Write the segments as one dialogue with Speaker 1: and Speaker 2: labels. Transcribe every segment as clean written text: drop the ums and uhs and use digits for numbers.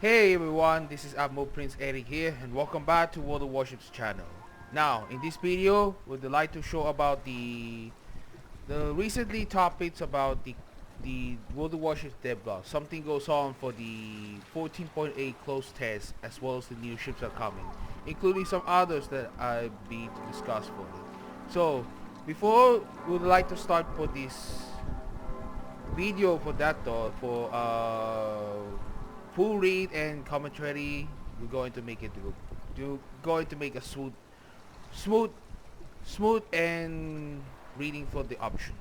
Speaker 1: Hey everyone, this is Admiral Prince Eric here and welcome back to World of Warships channel. Now, in this video, we'd like to show about the recently topics about the World of Warships DevBlog. Something goes on for the 14.8 close test as well as the new ships are coming, including some others that I'll be to discuss for you. So, before we'd like to start for this video for that though, for full read and commentary, we're going to make it going to make a smooth smooth and reading for the option.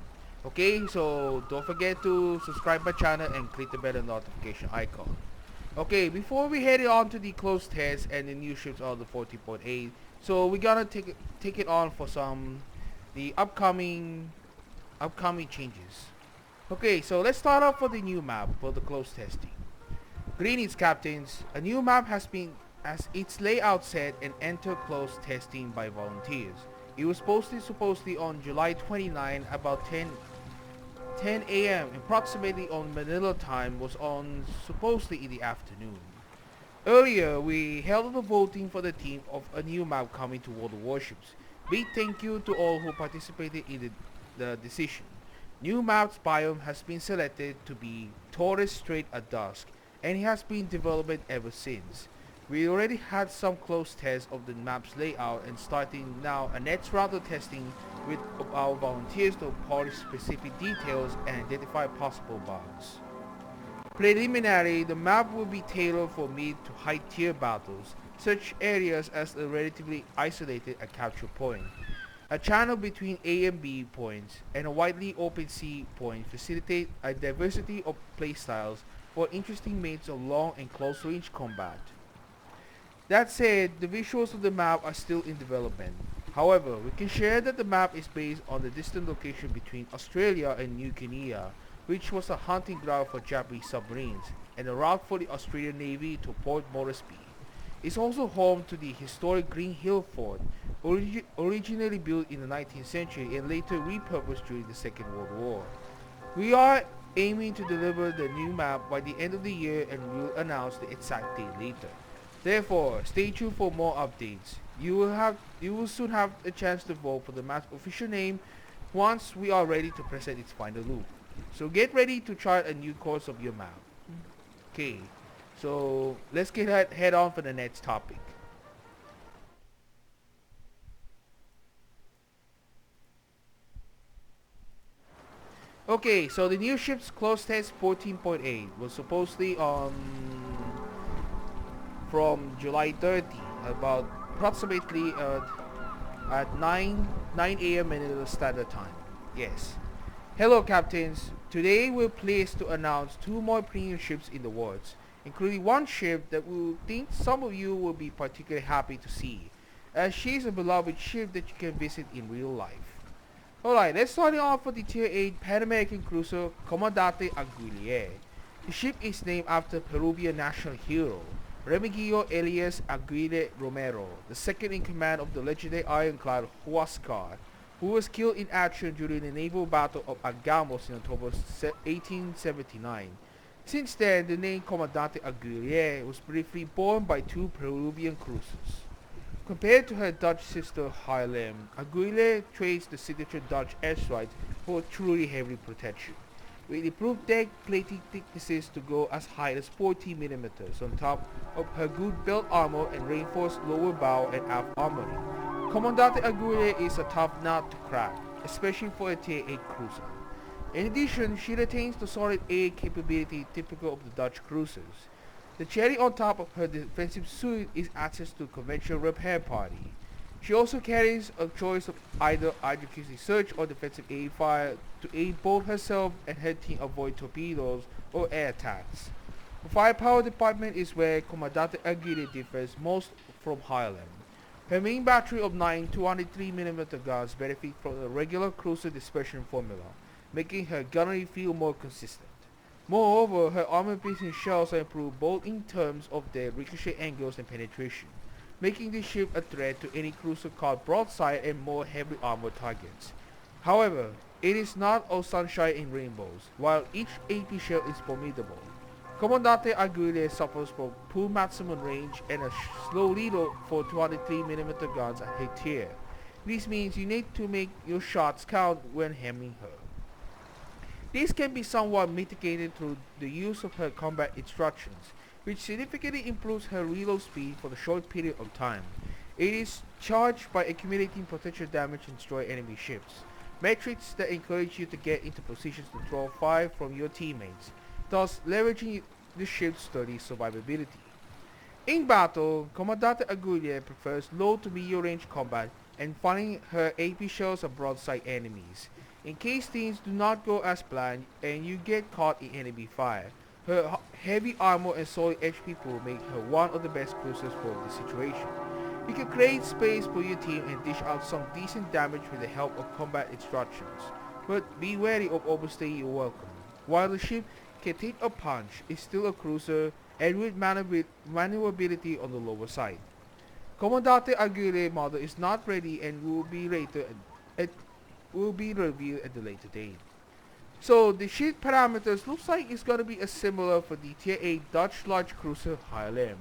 Speaker 1: Okay, so don't forget to subscribe my channel and click the bell notification icon. Okay, before we head on to the close test and the new ships on the 14.8, so we're gonna take it on for some the upcoming changes. Okay, so let's start off with the new map for the close testing. Greetings, captains. A new map has been as its layout set and enter close testing by volunteers. It was posted supposedly on July 29 about 10 a.m. approximately on Manila time, was on supposedly in the afternoon. Earlier, we held the voting for the theme of a new map coming to World of Warships. Big thank you to all who participated in the decision. New map's biome has been selected to be Torres Strait at dusk, and it has been developed ever since. We already had some close tests of the map's layout and starting now a next round of testing with our volunteers to polish specific details and identify possible bugs. Preliminary, the map will be tailored for mid to high tier battles, such areas as a relatively isolated a capture point. A channel between A and B points and a widely open C point facilitate a diversity of playstyles for interesting mates of long and close range combat. That said, the visuals of the map are still in development. However, we can share that the map is based on the distant location between Australia and New Guinea, which was a hunting ground for Japanese submarines and a route for the Australian Navy to Port Moresby. It's also home to the historic Green Hill Fort, originally built in the 19th century and later repurposed during the Second World War. We are aiming to deliver the new map by the end of the year and we'll announce the exact date later. Therefore, stay tuned for more updates. You will soon have a chance to vote for the map's official name once we are ready to present its final look. So get ready to chart a new course of your map. Okay, so let's head on for the next topic. Okay, so the new ship's close test 14.8 was supposedly on from July 30, about approximately at 9 a.m. Manila Standard Time. Yes. Hello, captains. Today we're pleased to announce two more premium ships in the works, including one ship that we think some of you will be particularly happy to see, as she's a beloved ship that you can visit in real life. Alright, let's start off with the Tier 8 Pan American cruiser Comandante Aguirre. The ship is named after Peruvian national hero Remigio Elias Aguirre Romero, the second in command of the legendary ironclad Huascar, who was killed in action during the naval battle of Agamos in October 1879. Since then, the name Comandante Aguirre was briefly borne by two Peruvian cruisers. Compared to her Dutch sister Haarlem, Aguirre trades the signature Dutch airstrikes for truly heavy protection, with improved deck plating thicknesses to go as high as 40 mm on top of her good belt armor and reinforced lower bow and aft armory. Comandante Aguirre is a tough nut to crack, especially for a Tier 8 cruiser. In addition, she retains the solid air capability typical of the Dutch cruisers. The cherry on top of her defensive suit is access to conventional repair party. She also carries a choice of either accuracy search or defensive air fire to aid both herself and her team avoid torpedoes or air attacks. The firepower department is where Comandante Aguirre differs most from Haarlem. Her main battery of 9 203mm guns benefit from the regular cruiser dispersion formula, making her gunnery feel more consistent. Moreover, her armor-piercing shells are improved both in terms of their ricochet angles and penetration, making the ship a threat to any cruiser caught broadside and more heavily armored targets. However, it is not all sunshine and rainbows. While each AP shell is formidable, Comandante Aguirre suffers from poor maximum range and a slow reload for 203mm guns hit here. This means you need to make your shots count when hammering her. This can be somewhat mitigated through the use of her combat instructions, which significantly improves her reload speed for the short period of time. It is charged by accumulating potential damage and destroy enemy ships, metrics that encourage you to get into positions to draw fire from your teammates, thus leveraging the ship's sturdy survivability. In battle, Commandante Aguirre prefers low to medium range combat and firing her AP shells at broadside enemies. In case things do not go as planned and you get caught in enemy fire, her heavy armor and solid HP pool make her one of the best cruisers for this situation. You can create space for your team and dish out some decent damage with the help of combat instructions, but be wary of overstaying your welcome. While the ship can take a punch, it's still a cruiser and with maneuverability on the lower side. Commandante Aguirre model is not ready and will be revealed at the later date. So the ship parameters looks like it's gonna be a similar for the Tier 8 Dutch large cruiser HLM.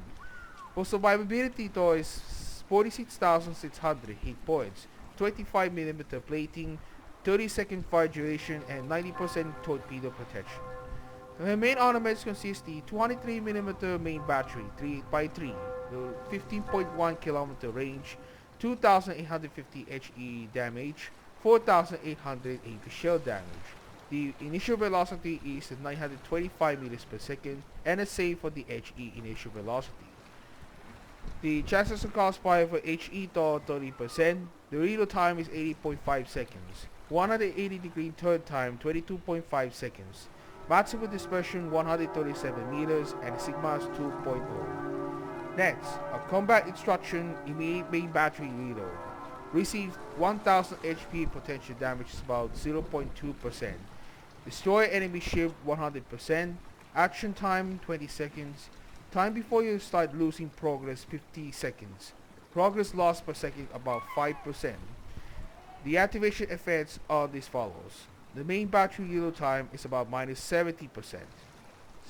Speaker 1: For survivability though is 46,600 hit points, 25mm plating, 30-second fire duration and 90% torpedo protection. Her main armaments consist the 203mm main battery 3x3, the 15.1km range, 2,850 HE damage, 4,800 AP shell damage. The initial velocity is 925 meters per second and a save for the HE initial velocity. The chances of cross fire for HE to 30%. The reload time is 80.5 seconds. 180 degree turn time 22.5 seconds. Maximum dispersion 137 meters and sigma is 2.0. Next, a combat instruction immediate main battery reload. Receives 1000 HP potential damage is about 0.2%. Destroy enemy ship 100%. Action time 20 seconds. Time before you start losing progress 50 seconds. Progress lost per second about 5%. The activation effects are as follows. The main battery reload time is about minus 70%.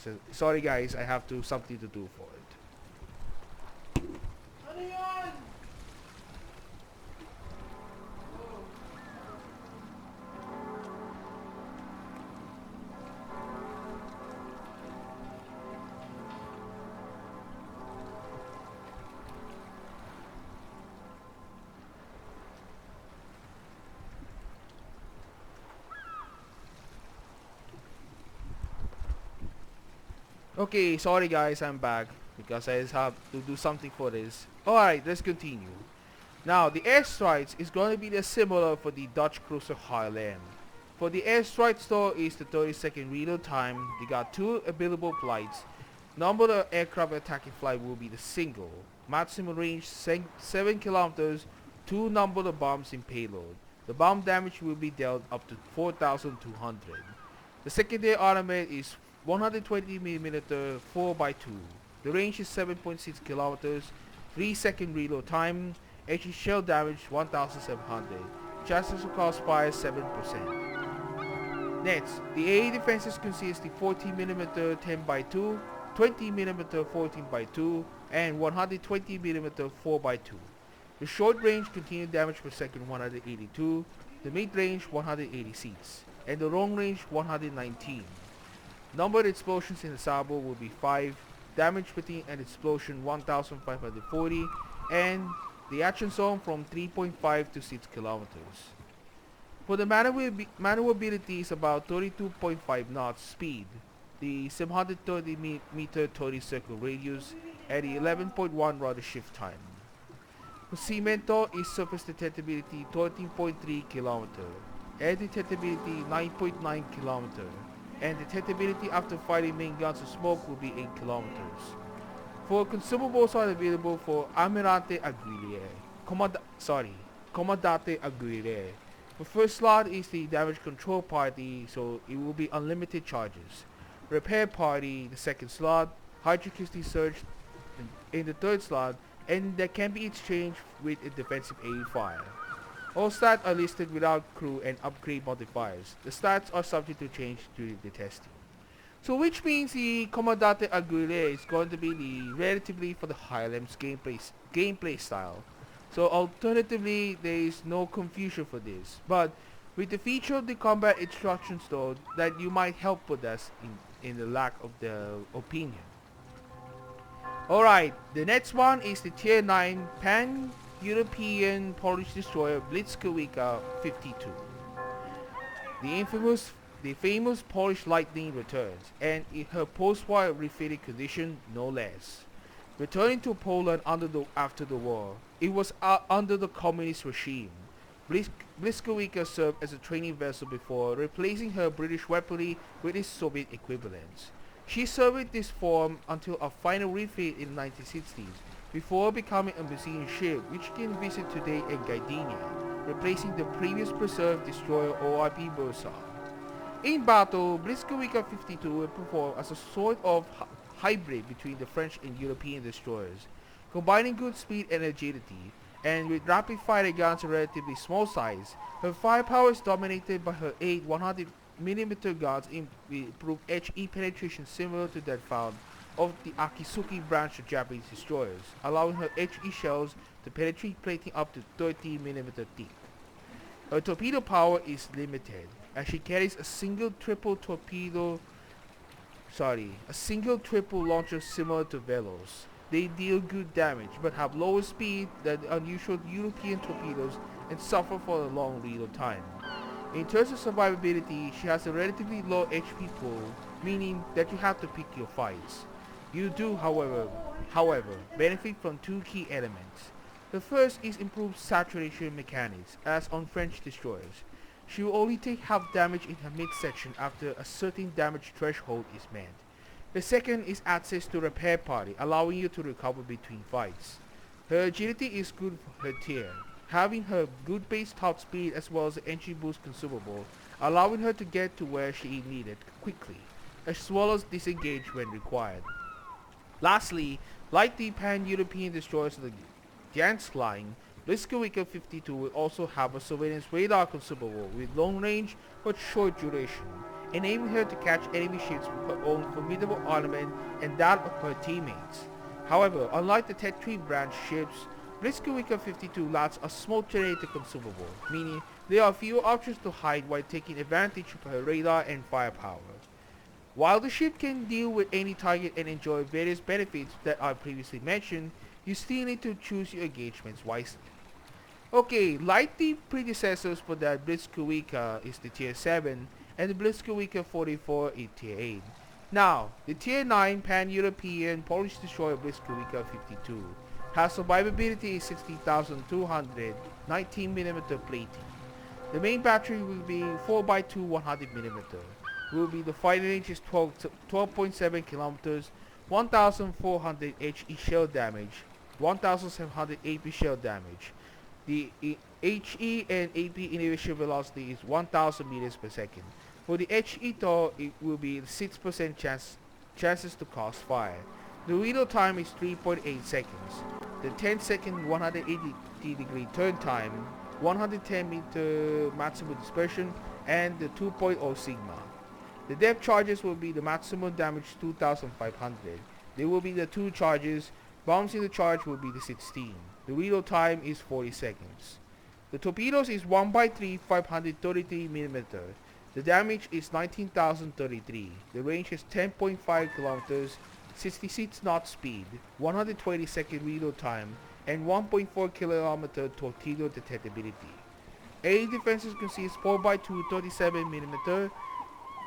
Speaker 1: So sorry guys, I have something to do for it. Okay, sorry guys, I'm back because I just have to do something for this. Alright, let's continue. Now, the airstrikes is going to be the similar for the Dutch cruiser HLM. For the airstrike store is the 30-second reload time. They got 2 available flights. Number of aircraft attacking flight will be the single. Maximum range 7 kilometers. 2 number of bombs in payload. The bomb damage will be dealt up to 4,200. The secondary armament is 120mm 4x2. The range is 7.6 kilometers. 3-second reload time. HE shell damage 1,700. Chances of crossfire 7%. Next, the AA defenses consist of 40mm 10x2, 20mm 14x2, and 120mm 4x2. The short range continued damage per second 182, the mid range 186, and the long range 119. Number of explosions in the Sabo will be 5, damage within an explosion 1,540, and the action zone from 3.5 to 6 kilometers. For the maneuverability is about 32.5 knots speed, the 730 meter 30 circle radius, and the 11.1 rudder shift time. For Cemento is surface detectability 13.3 km, air detectability 9.9 km, and detectability after firing main guns of smoke will be 8 kilometers. For consumables are available for Almirante Aguirre, Comandante Aguirre. The first slot is the damage control party, so it will be unlimited charges. Repair party, the second slot, hydrokinetic surge in the third slot, and that can be exchanged with a defensive aid fire. All stats are listed without crew and upgrade modifiers. The stats are subject to change during the testing. So which means the Comandante Aguirre is going to be the relatively for the Highlands gameplay style. So alternatively, there is no confusion for this. But with the feature of the combat instructions though, that you might help with us in the lack of the opinion. Alright, the next one is the Tier 9 Pan-European Polish Destroyer Blitzkowicz 52. The famous Polish Lightning returns, and in her post-war refitted condition, no less. Returning to Poland after the war, it was under the communist regime. Blitzkowicz served as a training vessel before replacing her British weaponry with its Soviet equivalents. She served in this form until a final refit in the 1960s, before becoming a museum ship which you can visit today in Gdynia, replacing the previous preserved destroyer OIP Bursa. In battle, Blitzkowicz 52 will perform as a sort of hybrid between the French and European destroyers, combining good speed and agility, and with rapid fire guns of relatively small size. Her firepower is dominated by her 8 100mm guns with improved HE penetration similar to that found of the Akitsuki branch of Japanese destroyers, allowing her HE shells to penetrate plating up to 30mm deep. Her torpedo power is limited, as she carries a single triple launcher similar to Velos. They deal good damage, but have lower speed than the unusual European torpedoes and suffer for a long reload time. In terms of survivability, she has a relatively low HP pool, meaning that you have to pick your fights. You do, however, benefit from two key elements. The first is improved saturation mechanics, as on French destroyers. She will only take half damage in her midsection after a certain damage threshold is met. The second is access to repair party, allowing you to recover between fights. Her agility is good for her tier, having her good base top speed as well as the entry boost consumable, allowing her to get to where she is needed quickly, as well as disengage when required. Lastly, like the Pan-European destroyers of the Gdansk line, Blitzkowicz 52 will also have a surveillance radar consumable with long range but short duration, enabling her to catch enemy ships with her own formidable armament and that of her teammates. However, unlike the Tet-3 branch ships, Blitzkowicz 52 lacks a smoke generator consumable, meaning there are fewer options to hide while taking advantage of her radar and firepower. While the ship can deal with any target and enjoy various benefits that I previously mentioned, you still need to choose your engagements wisely. Okay, like the predecessors for that, Blitzkowicz is the Tier 7 and the Blitzkowicz 44 is Tier 8. Now, the Tier 9 Pan-European Polish destroyer Blitzkowicz 52 has survivability is 60,200 19mm plating. The main battery will be 4x2 100mm. The fighting range is 12.7 kilometers, 1,400 HE shell damage, 1,700 AP shell damage. The HE and AP inhibition velocity is 1,000 meters per second. For the HE though, it will be 6% chances to cause fire. The reload time is 3.8 seconds. The 10-second 180-degree turn time, 110 meter maximum dispersion, and the 2.0 sigma. The depth charges will be the maximum damage 2,500. There will be the 2 charges. Bombs in the charge will be the 16. The reload time is 40 seconds. The torpedoes is 1x3 533mm. The damage is 19,033. The range is 10.5 kilometers, 66 knot speed, 120 second reload time, and 1.4 kilometer torpedo detectability. Air defenses consist 4x2 37mm,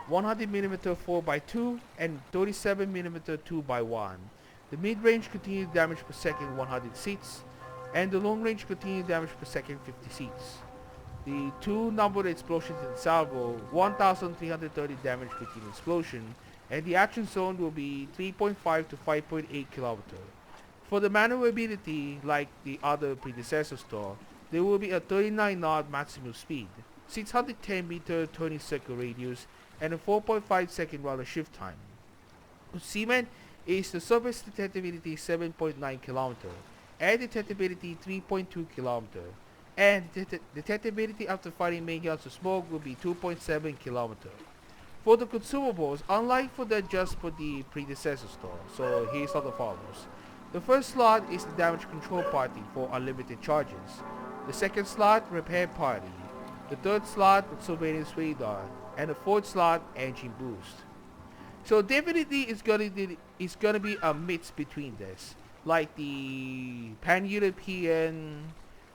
Speaker 1: 100mm 4x2, and 37mm 2x1. The mid-range continuous damage per second 100 seats, and the long-range continuous damage per second 50 seats. The 2 numbered explosions in the salvo, 1,330 damage per kilo explosion, and the action zone will be 3.5 to 5.8 kilometer. For the maneuverability, like the other predecessors though, there will be a 39 knot maximum speed, 610 meter turning circle radius, and a 4.5 second roller shift time. Cement is the surface detectability 7.9 km, air detectability 3.2 km, and detectability after firing main guns of smoke will be 2.7 km. For the consumables, unlike for the just for the predecessor store, so here's how the follows. The first slot is the damage control party for unlimited charges. The second slot, repair party. The third slot, surveillance radar. And the fourth slot, engine boost. So definitely it's gonna be a mix between this. Like the pan-European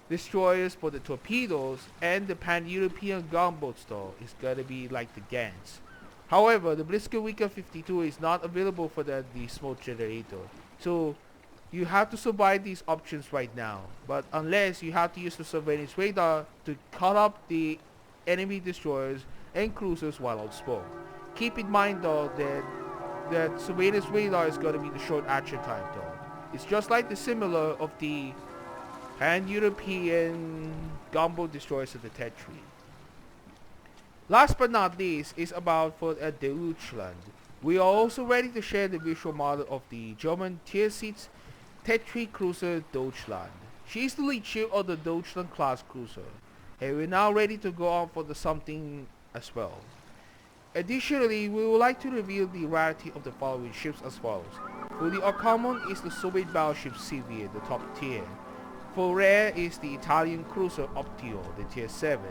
Speaker 1: destroyers for the torpedoes and the pan-European gunboat store is gonna be like the Gans. However, the Blitzkrieg 52 is not available for the smoke generator. So you have to survive these options right now. But unless you have to use the surveillance radar to cut up the enemy destroyers and cruisers while on smoke. Keep in mind though that surveillance radar is gonna be the short action time though. It's just like the similar of the pan-European gunboat destroyers of the Tetri. Last but not least is about for Deutschland. We are also ready to share the visual model of the German tier 6 Tetri cruiser Deutschland. She is the lead ship of the Deutschland class cruiser, and we're now ready to go on for the something as well. Additionally, we would like to reveal the rarity of the following ships as follows. For the uncommon is the Soviet battleship Silvia, the top tier. For rare is the Italian cruiser Optio, the tier 7.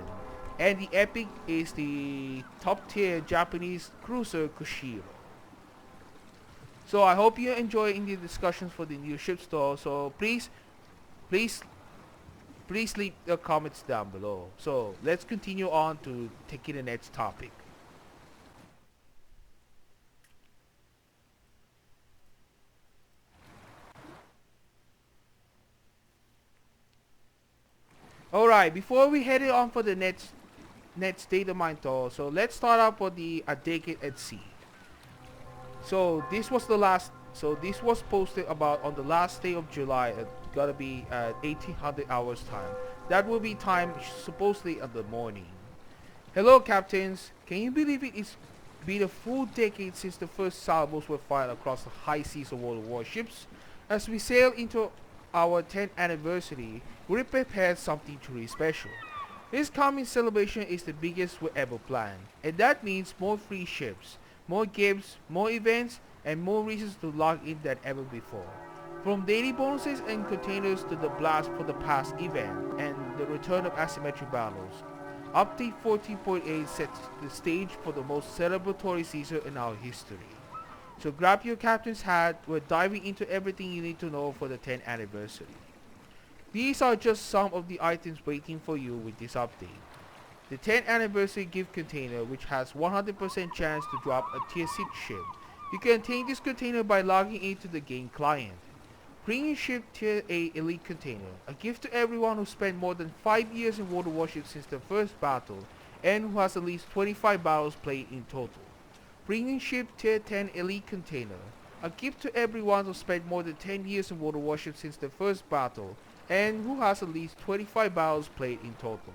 Speaker 1: And the epic is the top tier Japanese cruiser Kushiro. So I hope you enjoy in the discussions for the new ship store. So please leave the comments down below. So let's continue on to taking the next topic. Alright, before we head on for the next data mine tour, so let's start out for the A Decade at Sea. So this was posted about on the last day of July. It's gotta be at 1800 hours time. That will be time supposedly in the morning. Hello captains, can you believe it's been a full decade since the first salvos were fired across the high seas of world warships? As we sail into our 10th anniversary, we prepared something truly special. This coming celebration is the biggest we ever planned, and that means more free ships, more games, more events, and more reasons to log in than ever before. From daily bonuses and containers to the blast for the past event and the return of asymmetric battles, Update 14.8 sets the stage for the most celebratory season in our history. So grab your captain's hat, we're diving into everything you need to know for the 10th anniversary. These are just some of the items waiting for you with this update. The 10th anniversary gift container, which has 100% chance to drop a tier 6 ship. You can obtain this container by logging into the game client. Bring your ship tier A elite container, a gift to everyone who spent more than 5 years in World of Warships since the first battle and who has at least 25 battles played in total. Bringing ship tier 10 elite container, a gift to everyone who spent more than 10 years in World of Warships since the first battle and who has at least 25 battles played in total.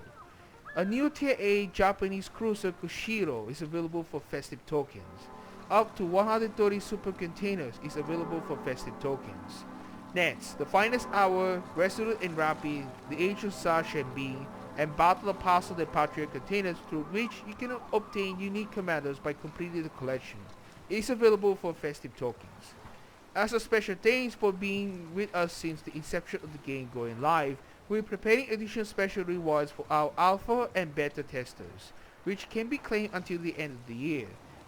Speaker 1: A new tier A Japanese cruiser Kushiro is available for festive tokens. Up to 130 super containers is available for festive tokens. Next, the finest hour, Resolute and Rapid, the Age of Sash and Bing, and Battle Apostle and Patriot containers through which you can obtain unique commanders by completing the collection, is available for festive tokens. As a special thanks for being with us since the inception of the game going live, we're preparing additional special rewards for our alpha and beta testers, which can be claimed until the end of the year.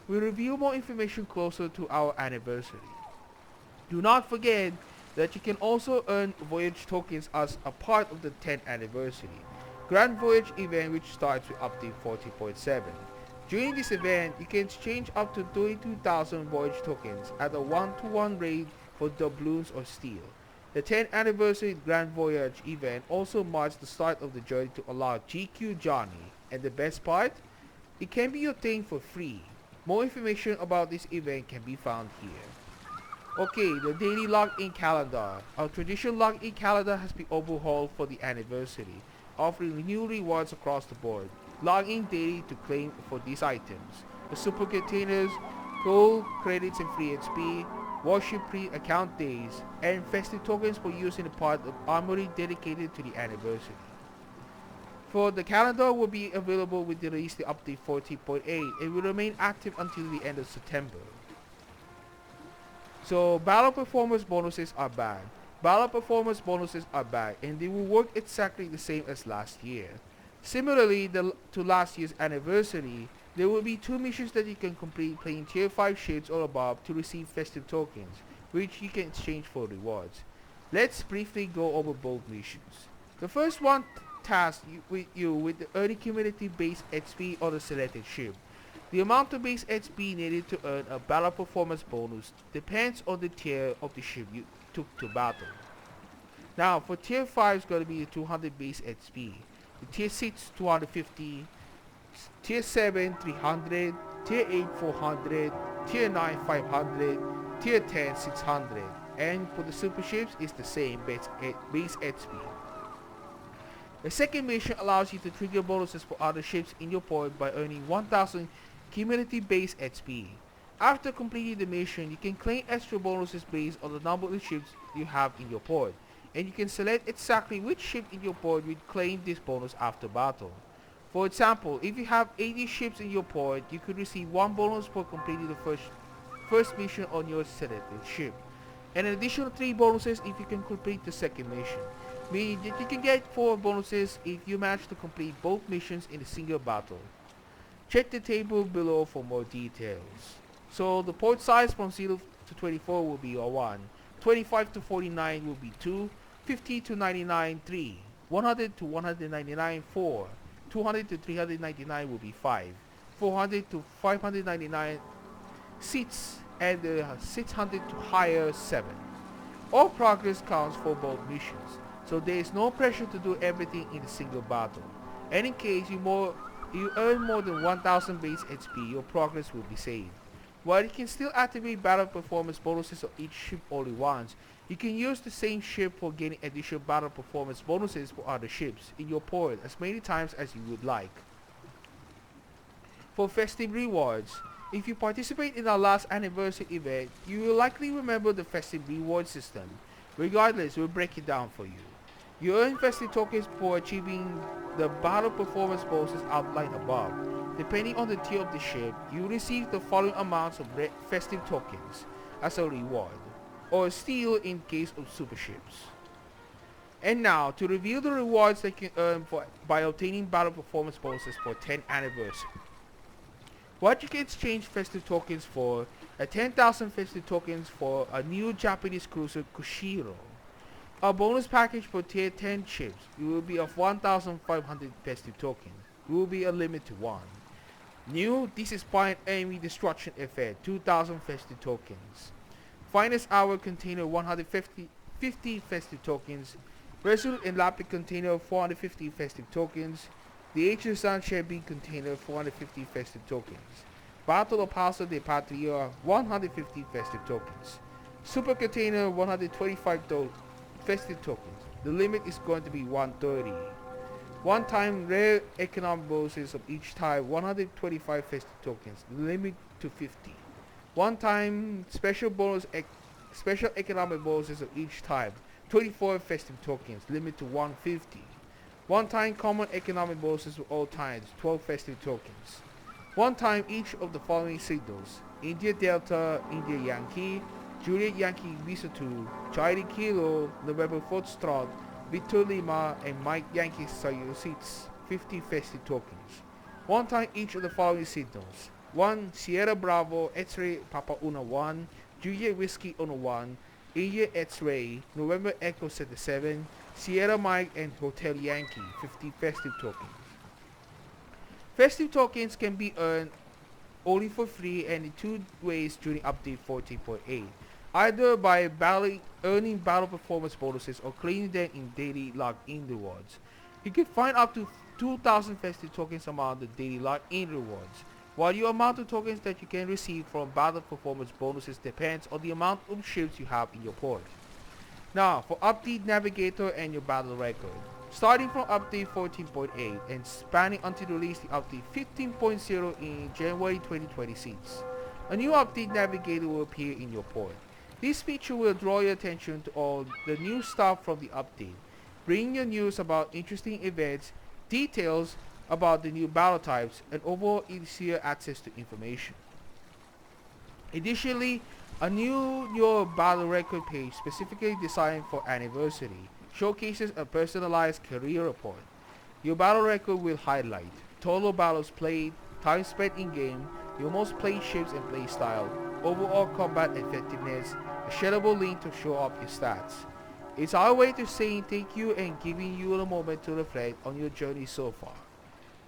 Speaker 1: We'll reveal more information closer to our anniversary. Do not forget that you can also earn voyage tokens as a part of the 10th anniversary Grand Voyage event, which starts with update 40.7. During this event, you can exchange up to 32,000 voyage tokens at a 1-to-1 rate for doubloons or steel. The 10th anniversary Grand Voyage event also marks the start of the journey to unlock GQ Johnny, and the best part? It can be obtained for free. More information about this event can be found here. Okay, the daily log-in calendar. Our traditional log-in calendar has been overhauled for the anniversary, offering new rewards across the board. Log in daily to claim for these items: the super containers, gold, credits and free XP, warship pre-account days, and festive tokens for use in a part of armory dedicated to the anniversary. For the calendar will be available with the release of update 14.8 and will remain active until the end of September. So battle performance bonuses are back. Battle performance bonuses are back and they will work exactly the same as last year. Similarly to last year's anniversary, there will be 2 missions that you can complete playing tier 5 ships or above to receive festive tokens, which you can exchange for rewards. Let's briefly go over both missions. The first one tasks you with the earning community based XP on a selected ship. The amount of base XP needed to earn a battle performance bonus depends on the tier of the ship you took to battle. Now for tier 5 is going to be 200 base XP, the tier 6 250, tier 7 300, tier 8 400, tier 9 500, tier 10 600, and for the super ships is the same base XP. The second mission allows you to trigger bonuses for other ships in your port by earning 1000 cumulative base XP. After completing the mission, you can claim extra bonuses based on the number of ships you have in your port, and you can select exactly which ship in your port will claim this bonus after battle. For example, if you have 80 ships in your port, you could receive 1 bonus for completing the first mission on your selected ship, and an additional 3 bonuses if you can complete the second mission, meaning that you can get 4 bonuses if you manage to complete both missions in a single battle. Check the table below for more details. So the port size from 0 to 24 will be 1, 25 to 49 will be 2, 50 to 99 3, 100 to 199 4, 200 to 399 will be 5, 400 to 599 6, and 600 to higher 7. All progress counts for both missions, so there is no pressure to do everything in a single battle. And in case you earn more than 1000 base XP, your progress will be saved. While you can still activate battle performance bonuses on each ship only once, you can use the same ship for gaining additional battle performance bonuses for other ships in your port as many times as you would like. For festive rewards, if you participate in our last anniversary event, you will likely remember the festive reward system. Regardless, we'll break it down for you. You earn festive tokens for achieving the battle performance bonuses outlined above. Depending on the tier of the ship, you receive the following amounts of festive tokens as a reward, or steal in case of super ships. And now, to reveal the rewards that you can earn by obtaining battle performance bonuses for 10th anniversary. What you can exchange festive tokens for are 10,000 festive tokens for a new Japanese cruiser Kushiro. A bonus package for tier 10 ships, it will be of 1,500 festive tokens. It will be a limit to 1. New, this is Spine Enemy Destruction Effect, 2,000 festive tokens. Finest Hour Container, 150 festive tokens. Resolute and Lapid Container, 450 festive tokens. The Ancient Sunshine Beam Container, 450 festive tokens. Battle of Paso de Patria, 150 festive tokens. Super Container, 125 festive tokens. The limit is going to be 130. One-time rare economic bonuses of each type, 125 festive tokens. The limit to 50. One-time special economic bonuses of each type, 24 festive tokens. Limit to 150. One-time common economic bonuses of all types, 12 festive tokens. One time each of the following signals: India Delta, India Yankee, Juliet Yankee Visa 2, Charlie Kilo, November Foxtrot, Victor Lima, and Mike Yankee Sayo seats, 50 festive tokens. One time each of the following signals: 1. Sierra Bravo, X-Ray Papa Una 1, Juliet Whiskey Una 1, India X-Ray, November Echo 77, Sierra Mike, and Hotel Yankee, 50 festive tokens. Festive tokens can be earned only for free and in 2 ways during update 14.8. Either by earning battle performance bonuses or claiming them in daily log-in rewards. You can find up to 2,000 festive tokens among the daily log-in rewards, while your amount of tokens that you can receive from battle performance bonuses depends on the amount of ships you have in your port. Now, for Update Navigator and your battle record. Starting from Update 14.8 and spanning until the release of Update 15.0 in January 2026, a new Update Navigator will appear in your port. This feature will draw your attention to all the new stuff from the update, bringing you news about interesting events, details about the new battle types, and overall easier access to information. Additionally, a new your battle record page specifically designed for Anniversary showcases a personalized career report. Your battle record will highlight total battles played, time spent in game, your most played ships and playstyle, overall combat effectiveness, a shareable link to show up your stats. It's our way to saying thank you and giving you a moment to reflect on your journey so far.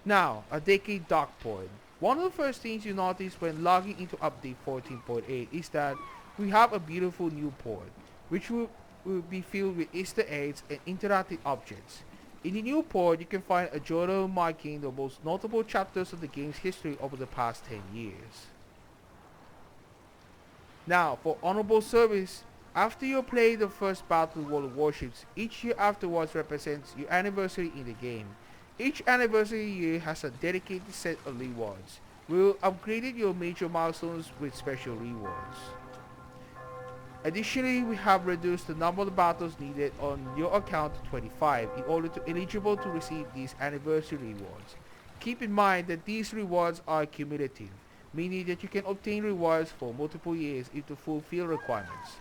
Speaker 1: Now, a decade dock point. One of the first things you notice when logging into update 14.8 is that we have a beautiful new port, which will be filled with Easter eggs and interactive objects. In the new port, you can find a journal marking the most notable chapters of the game's history over the past 10 years. Now, for honorable service, after you play the first battle world of Warships, each year afterwards represents your anniversary in the game. Each anniversary year has a dedicated set of rewards. We'll upgrade your major milestones with special rewards. Additionally, we have reduced the number of battles needed on your account to 25 in order to eligible to receive these anniversary rewards. Keep in mind that these rewards are cumulative, meaning that you can obtain rewards for multiple years if to fulfill requirements.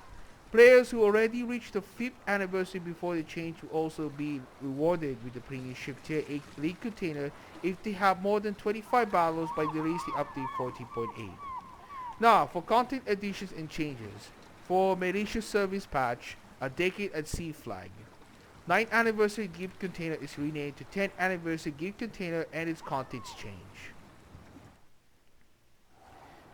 Speaker 1: Players who already reached the 5th anniversary before the change will also be rewarded with the premium ship tier 8 league container if they have more than 25 battles by the release of update 14.8. Now, for content additions and changes. For Malicious Service Patch, a Decade at Sea flag. 9th anniversary gift container is renamed to 10th anniversary gift container and its contents change.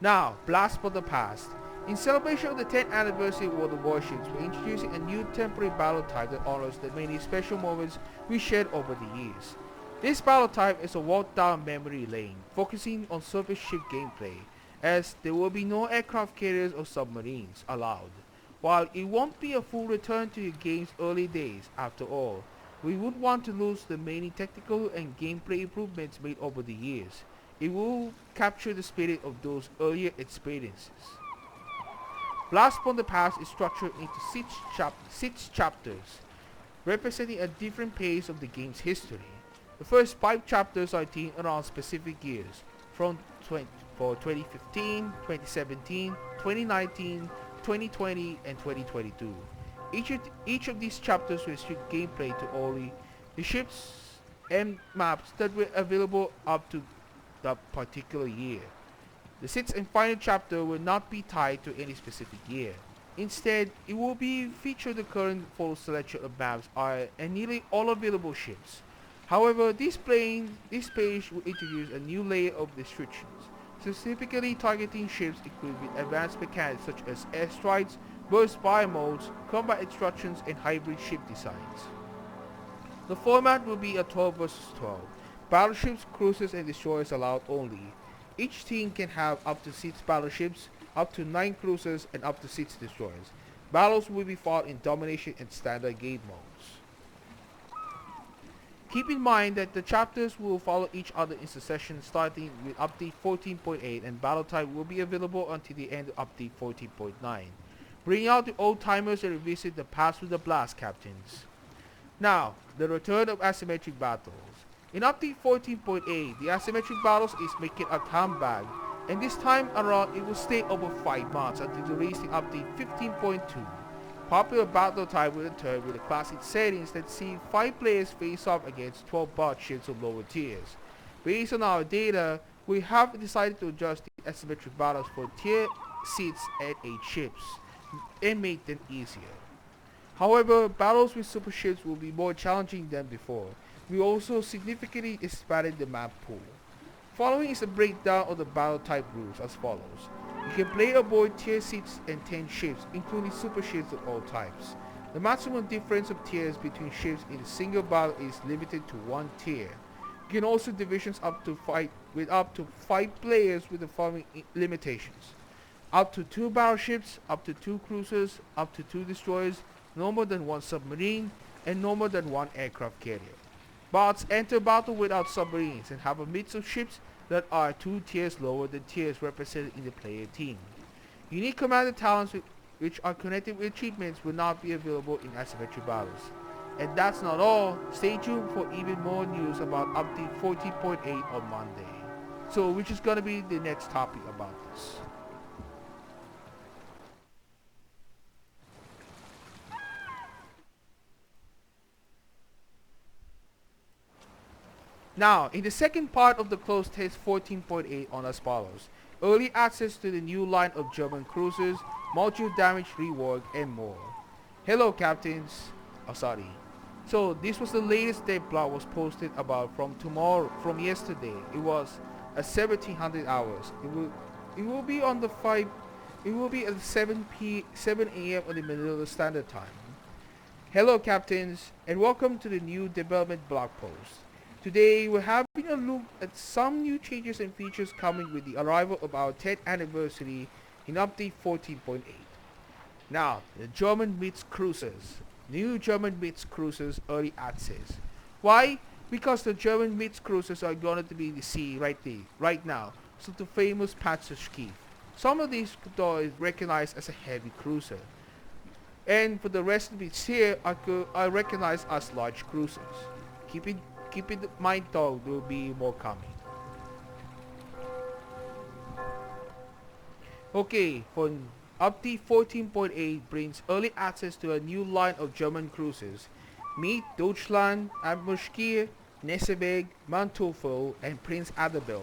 Speaker 1: Now, Blast for the Past. In celebration of the 10th anniversary of World of Warships, we're introducing a new temporary battle type that honors the many special moments we shared over the years. This battle type is a walk down memory lane, focusing on surface ship gameplay, as there will be no aircraft carriers or submarines allowed. While it won't be a full return to your game's early days, after all, we wouldn't want to lose the many technical and gameplay improvements made over the years. It will capture the spirit of those earlier experiences. Blast from the Past is structured into 6 chapters, representing a different phase of the game's history. The first 5 chapters are themed around specific years, from 2015, 2017, 2019, 2020, and 2022. Each of these chapters restrict gameplay to only the ships and maps that were available up to that particular year. The 6th and final chapter will not be tied to any specific year. Instead, it will be feature the current full selection of maps and nearly all available ships. However, this page will introduce a new layer of restrictions, specifically targeting ships equipped with advanced mechanics such as airstrikes, burst fire modes, combat instructions, and hybrid ship designs. The format will be a 12 vs 12. Battleships, cruisers, and destroyers allowed only. Each team can have up to 6 battleships, up to 9 cruisers, and up to 6 destroyers. Battles will be fought in domination and standard game modes. Keep in mind that the chapters will follow each other in succession starting with update 14.8, and battle type will be available until the end of update 14.9. Bring out the old timers and revisit the past with the blast captains. Now, the return of asymmetric battles. In update 14.8, the asymmetric battles is making a comeback, and this time around it will stay over 5 months until the release in update 15.2. Popular battle type will return with the classic settings that see 5 players face off against 12 bot ships of lower tiers. Based on our data, we have decided to adjust the asymmetric battles for tier 6 and 8 ships and make them easier. However, battles with super ships will be more challenging than before. We also significantly expanded the map pool. Following is a breakdown of the battle type rules as follows. You can play aboard tier 6 and 10 ships, including super ships of all types. The maximum difference of tiers between ships in a single battle is limited to 1 tier. You can also divisions up to 5 with up to 5 players with the following limitations. Up to 2 battleships, up to 2 cruisers, up to 2 destroyers, no more than 1 submarine, and no more than 1 aircraft carrier. Bots enter battle without submarines and have a mix of ships that are 2 tiers lower than tiers represented in the player team. Unique commander talents which are connected with achievements will not be available in asymmetric battles. And that's not all. Stay tuned for even more news about update 14.8 on Monday. So which is gonna be the next topic about this. Now, in the second part of the closed test 14.8 on as follows. Early access to the new line of German cruisers, module damage rework, and more. Hello captains. Oh sorry. So this was the latest devblog was posted about from yesterday. It was at 1700 hours. It will be on the 5 it will be at 7 a.m. on the Manila Standard Time. Hello captains and welcome to the new development blog post. Today we're having a look at some new changes and features coming with the arrival of our 10th anniversary in update 14.8. Now, the German meets cruisers. New German meets cruisers early access. Why? Because the German meets cruisers are going to be the sea right now. So the famous Panzerschiff. Some of these are recognized as a heavy cruiser. And for the rest of it here, I recognize as large cruisers. Keep it in mind though, there will be more coming. Okay, for update 14.8 brings early access to a new line of German cruisers. Meet Deutschland, Amberskier, Nesseberg, Manteuffel, and Prince Adalbert.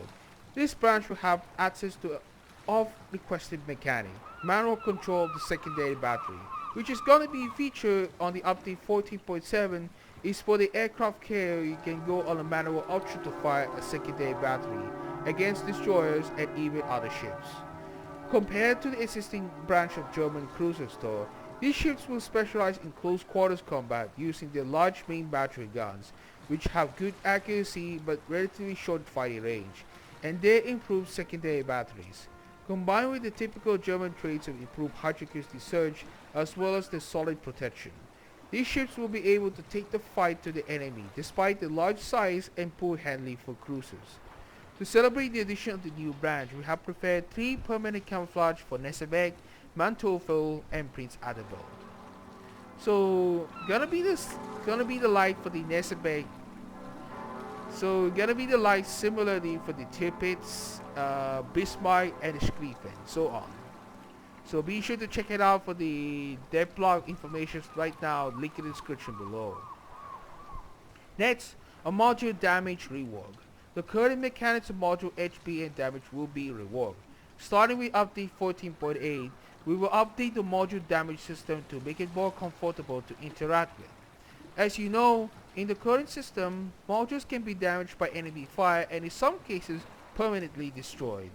Speaker 1: This branch will have access to off-requested mechanic, manual control of the secondary battery, which is going to be featured on the update 14.7 is for the aircraft carrier you can go on a manual option to fire a secondary battery against destroyers and even other ships. Compared to the existing branch of German cruisers though, these ships will specialize in close quarters combat using their large main battery guns, which have good accuracy but relatively short fighting range, and their improved secondary batteries. Combined with the typical German traits of improved hydroacoustic surge as well as their solid protection. These ships will be able to take the fight to the enemy despite the large size and poor handling for cruisers. To celebrate the addition of the new branch, we have prepared 3 permanent camouflage for Nesseberg, Manteuffel, and Prince Adalbert. So gonna be the light for the Nesseberg. So gonna be the light similarly for the Tirpitz, Bismarck, and the Schlieffen, so on. So be sure to check it out for the devblog information right now, link in the description below. Next, a module damage rework. The current mechanics of module HP and damage will be reworked. Starting with update 14.8, we will update the module damage system to make it more comfortable to interact with. As you know, in the current system, modules can be damaged by enemy fire and in some cases permanently destroyed.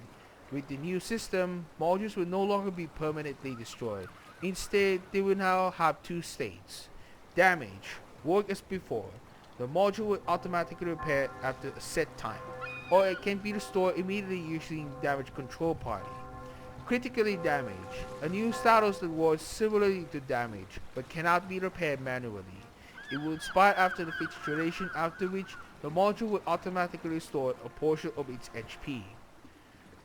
Speaker 1: With the new system, modules will no longer be permanently destroyed. Instead, they will now have 2 states. Damage, work as before. The module will automatically repair after a set time, or it can be restored immediately using damage control party. Critically damaged, a new status that works similarly to damage, but cannot be repaired manually. It will expire after the fixed duration, after which the module will automatically restore a portion of its HP.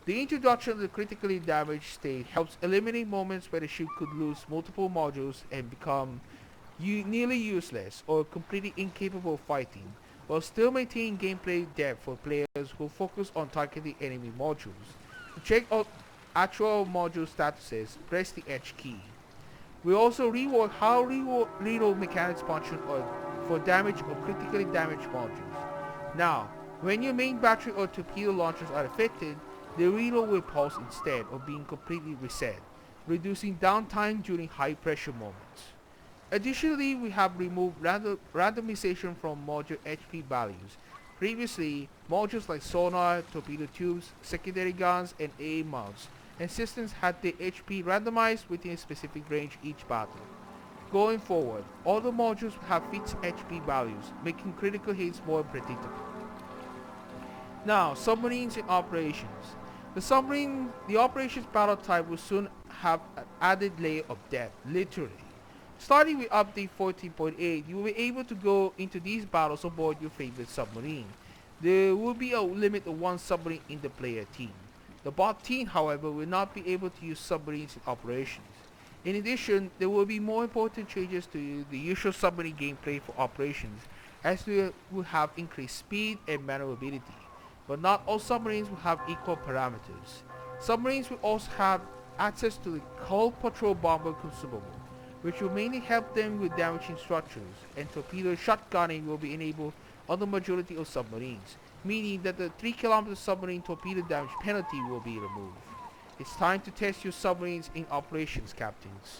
Speaker 1: The introduction of the critically damaged state helps eliminate moments where the ship could lose multiple modules and become nearly useless or completely incapable of fighting, while still maintaining gameplay depth for players who focus on targeting enemy modules. To check out actual module statuses, press the H key. We also rework how reload mechanics function for damaged or critically damaged modules. Now, when your main battery or torpedo launchers are affected, the reload will pause instead of being completely reset, reducing downtime during high pressure moments. Additionally, we have removed randomization from module HP values. Previously, modules like sonar, torpedo tubes, secondary guns, and AA mounts and systems had their HP randomized within a specific range each battle. Going forward, all the modules will have fixed HP values, making critical hits more predictable. Now, submarines in operations. The operations battle type will soon have an added layer of depth, literally. Starting with update 14.8, you will be able to go into these battles aboard your favorite submarine. There will be a limit of 1 submarine in the player team. The bot team, however, will not be able to use submarines in operations. In addition, there will be more important changes to the usual submarine gameplay for operations, as we will have increased speed and maneuverability. But not all submarines will have equal parameters. Submarines will also have access to the hull patrol bomber consumable, which will mainly help them with damaging structures, and torpedo shotgunning will be enabled on the majority of submarines, meaning that the 3 km submarine torpedo damage penalty will be removed. It's time to test your submarines in operations, captains.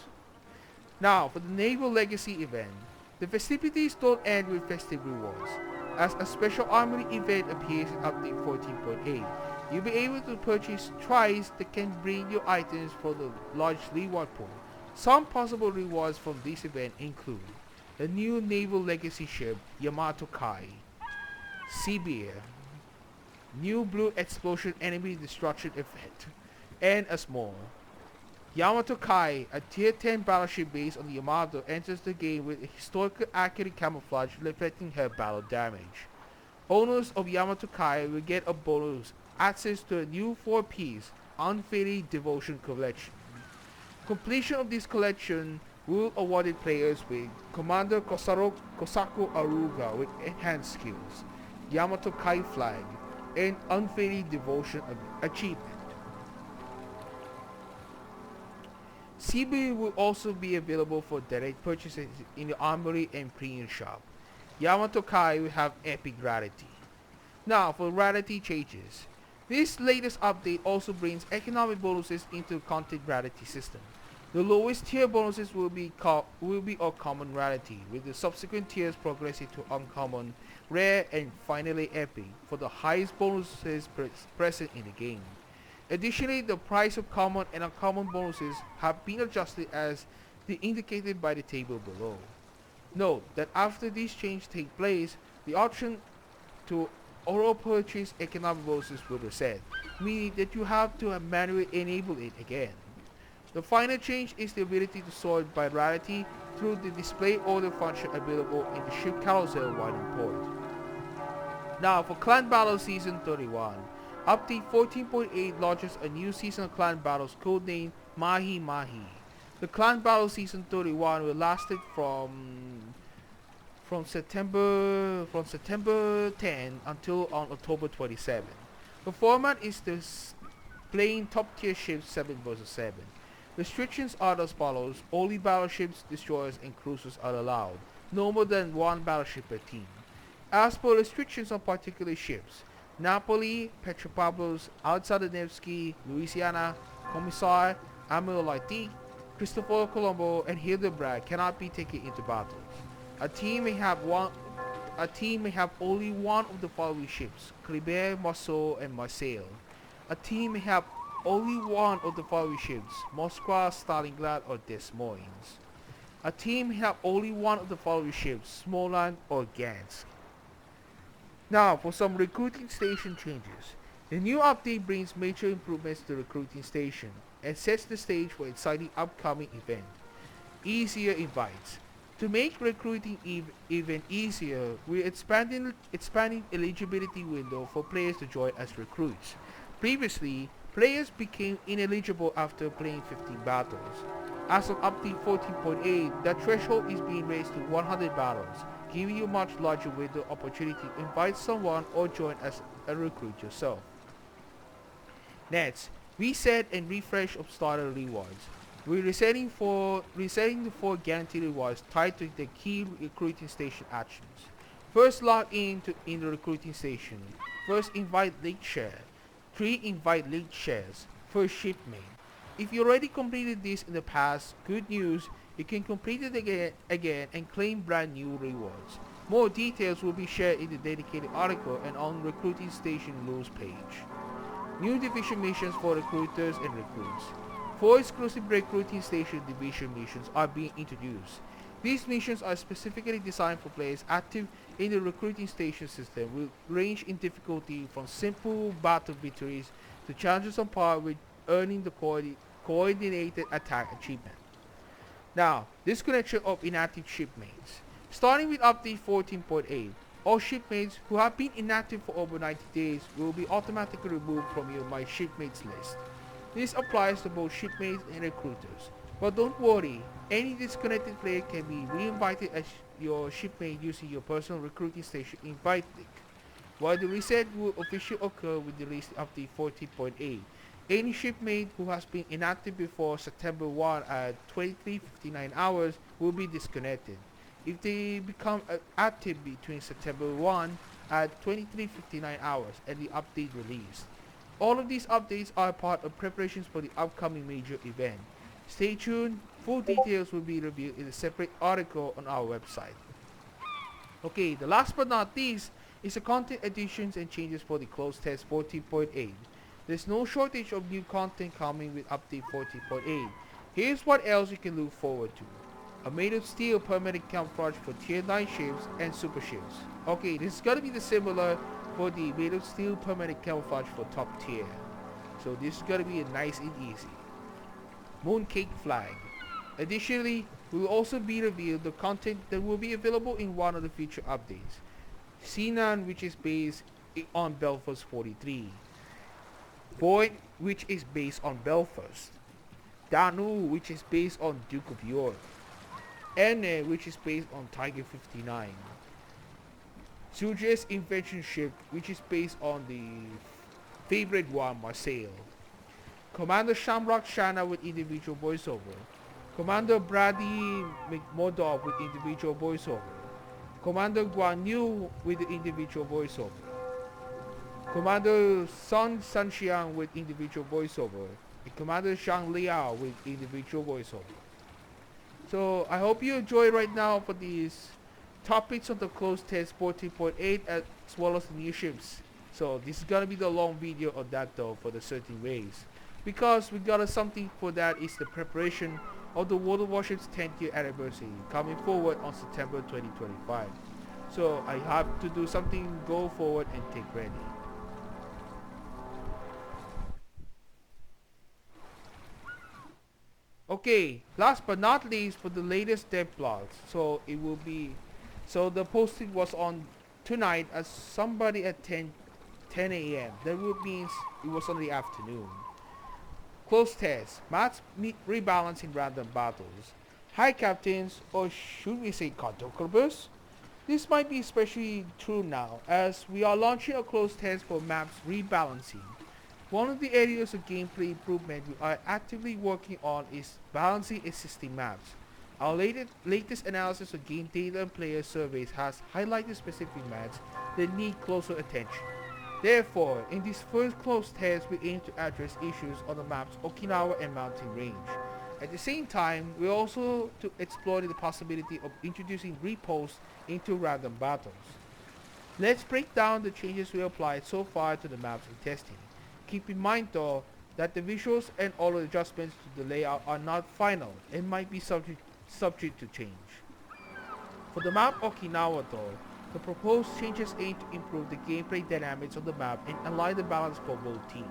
Speaker 1: Now, for the Naval Legacy event, the festivities don't end with festive rewards, as a special armory event appears in Update 14.8. You'll be able to purchase tries that can bring your items for the large reward pool. Some possible rewards from this event include the new Naval Legacy ship Yamato Kai, Sibir, new blue explosion enemy destruction effect, and a small. Yamato Kai, a tier 10 battleship based on the Yamato, enters the game with a historically accurate camouflage reflecting her battle damage. Owners of Yamato Kai will get a bonus access to a new 4-piece Unfailing Devotion collection. Completion of this collection will award players with Commander Kosaku Aruga with enhanced skills, Yamato Kai flag, and Unfailing Devotion achievement. CB will also be available for direct purchases in the Armory and Premium Shop. Yamato Kai will have epic rarity. Now for rarity changes. This latest update also brings economic bonuses into the content rarity system. The lowest tier bonuses will be of common rarity, with the subsequent tiers progressing to uncommon, rare, and finally epic for the highest bonuses present in the game. Additionally, the price of common and uncommon bonuses have been adjusted as indicated by the table below. Note that after these changes take place, the option to auto purchase economic bonuses will reset, meaning that you have to manually enable it again. The final change is the ability to sort by rarity through the display order function available in the ship carousel while in port. Now for Clan Battle Season 31. Update 14.8 launches a new season of Clan Battles codenamed Mahi Mahi. The Clan Battle Season 31 will last from September 10 until on October 27. The format is this playing top tier ships 7 vs 7. Restrictions are as follows: only battleships, destroyers, and cruisers are allowed, no more than 1 battleship per team. As for restrictions on particular ships, Napoli, Petropavlos, Alexander Nevsky, Louisiana, Commissar, Admiral Lighty, Cristoforo Colombo, and Hildebrand cannot be taken into battles. A team may have only one of the following ships: Clibert, Marceau, and Marseille. A team may have only one of the following ships: Moskva, Stalingrad, or Des Moines. A team may have only one of the following ships: Smolensk or Gansk. Now for some recruiting station changes. The new update brings major improvements to the recruiting station and sets the stage for an exciting upcoming event. Easier invites. To make recruiting even easier, we're expanding eligibility window for players to join as recruits. Previously, players became ineligible after playing 15 battles. As of update 14.8, that threshold is being raised to 100 battles, giving you much larger window opportunity to invite someone or join as a recruit yourself. Next, reset and refresh of starter rewards. We're resetting the 4 guaranteed rewards tied to the key recruiting station actions. First, log in the recruiting station. First, invite league share. 3 invite league shares. First, shipmate. If you already completed this in the past, good news, you can complete it again and claim brand new rewards. More details will be shared in the dedicated article and on recruiting station rules page. New division missions for recruiters and recruits. 4 exclusive recruiting station division missions are being introduced. These missions are specifically designed for players active in the recruiting station system, will range in difficulty from simple battle victories to challenges on par with earning the coordinated attack achievement. Now, disconnection of inactive shipmates. Starting with update 14.8, all shipmates who have been inactive for over 90 days will be automatically removed from your My Shipmates list. This applies to both shipmates and recruiters. But don't worry, any disconnected player can be re-invited as your shipmate using your personal recruiting station invite link. While the reset will officially occur with the release update 14.8, any shipmate who has been inactive before September 1 at 23:59 hours will be disconnected. If they become active between September 1 at 23:59 hours and the update released. All of these updates are part of preparations for the upcoming major event. Stay tuned, full details will be revealed in a separate article on our website. Okay, the last but not least is the content additions and changes for the closed test 14.8. There's no shortage of new content coming with update 14.8. Here's what else you can look forward to. A made of steel permanent camouflage for tier 9 ships and super ships. Okay, this is gonna be the similar for the made of steel permanent camouflage for top tier. So this is gonna be a nice and easy. Mooncake flag. Additionally, will also be revealed the content that will be available in one of the future updates. Sinan, which is based on Belfast 43. Void, which is based on Belfast. Danu, which is based on Duke of York. Ene, which is based on Tiger 59. Suje's invention ship, which is based on the favorite one, Marseille. Commander Shamrock Shana with individual voiceover. Commander Brady McMurdoch with individual voiceover. Commander Guan Yu with the individual voiceover. Commander Sun Sanxiang with individual voiceover. And Commander Shang Liao with individual voiceover. So I hope you enjoy right now for these topics of the closed test 14.8 as well as the new ships. So this is gonna be the long video on that though for the certain ways. Because we got something for that is the preparation of the World of Warships 10th year anniversary coming forward on September 2025. So I have to do something, go forward and take ready. Okay, last but not least for the latest dev blogs. So it will be, so the posting was on tonight as somebody at 10 a.m. That would means it was on the afternoon. Close test, maps rebalancing random battles. Hi captains, or should we say cartographers? This might be especially true now as we are launching a close test for maps rebalancing. One of the areas of gameplay improvement we are actively working on is balancing existing maps. Our latest analysis of game data and player surveys has highlighted specific maps that need closer attention. Therefore, in this first close test we aim to address issues on the maps Okinawa and Mountain Range. At the same time, we also to explore the possibility of introducing reposts into random battles. Let's break down the changes we applied so far to the maps in testing. Keep in mind though that the visuals and all the adjustments to the layout are not final and might be subject to change. For the map Okinawa though, the proposed changes aim to improve the gameplay dynamics of the map and align the balance for both teams.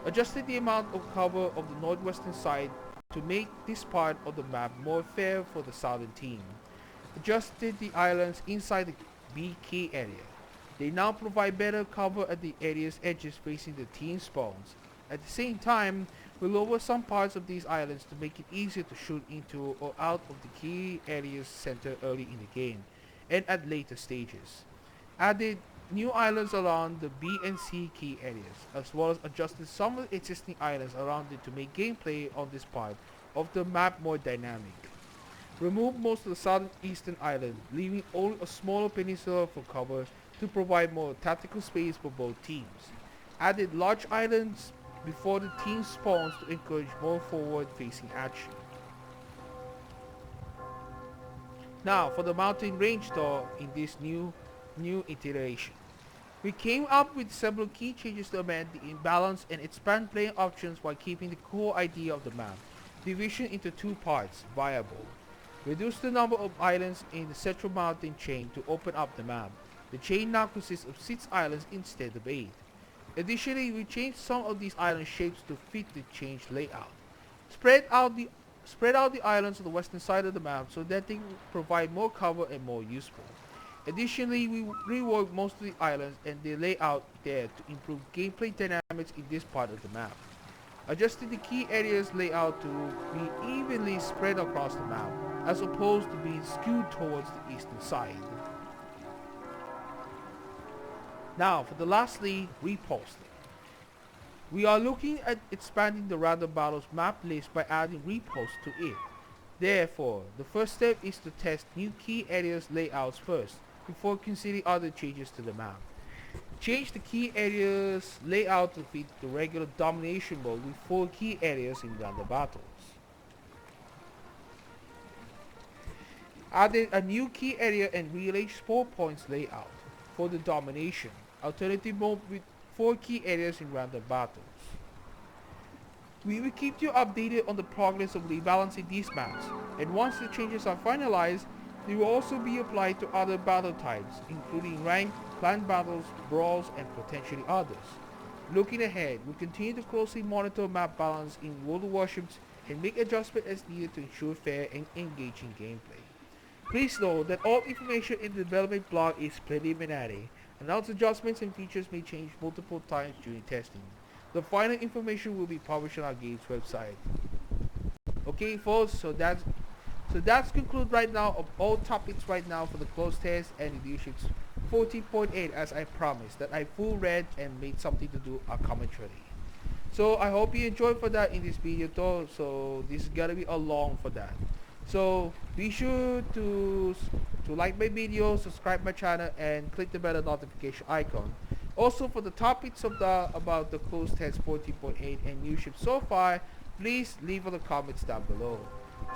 Speaker 1: Adjusted the amount of cover of the northwestern side to make this part of the map more fair for the southern team. Adjusted the islands inside the BK area. They now provide better cover at the area's edges facing the team spawns. At the same time, we lower some parts of these islands to make it easier to shoot into or out of the key area's center early in the game and at later stages. Added new islands around the B and C key areas, as well as adjusted some of the existing islands around it to make gameplay on this part of the map more dynamic. Remove most of the southeastern island, leaving only a smaller peninsula for cover to provide more tactical space for both teams. Added large islands before the team spawns to encourage more forward-facing action. Now for the mountain range though in this new iteration. We came up with several key changes to amend the imbalance and expand playing options while keeping the core idea of the map. Division into two parts, viable. Reduce the number of islands in the central mountain chain to open up the map. The chain now consists of 6 islands instead of 8. Additionally, we changed some of these island shapes to fit the changed layout. Spread out the islands on the western side of the map so that they provide more cover and more useful. Additionally, we reworked most of the islands and the layout there to improve gameplay dynamics in this part of the map. adjusting the key areas layout to be evenly spread across the map, as opposed to being skewed towards the eastern side. Now, for the lastly, reposting. We are looking at expanding the random battles map list by adding reposts to it. Therefore, the first step is to test new key areas layouts first, before considering other changes to the map. Change the key areas layout to fit the regular domination mode with 4 key areas in random battles. Added a new key area and rearrange 4 points layout for the domination. Alternative mode with 4 key areas in random battles. We will keep you updated on the progress of rebalancing these maps, and once the changes are finalized, they will also be applied to other battle types, including ranked, clan battles, brawls, and potentially others. Looking ahead, we'll continue to closely monitor map balance in World of Warships and make adjustments as needed to ensure fair and engaging gameplay. Please note that all information in the development blog is preliminary. Announced adjustments and features may change multiple times during testing. The final information will be published on our game's website. Okay, folks, so that's conclude right now of all topics right now for the close test and Warships 14.8, as I promised that I full read and made something to do a commentary. So I hope you enjoyed for that in this video though. So this is gonna be a long for that. So be sure to like my video, subscribe my channel, and click the bell notification icon. Also, for the topics of about the close test 14.8 and new ships so far, please leave in the comments down below.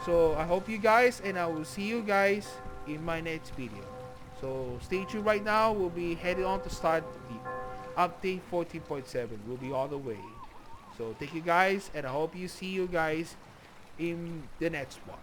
Speaker 1: So I hope you guys, and I will see you guys in my next video. So stay tuned right now. We'll be heading on to start the update 14.7. We'll be on the way. So thank you guys, and I hope you see you guys in the next one.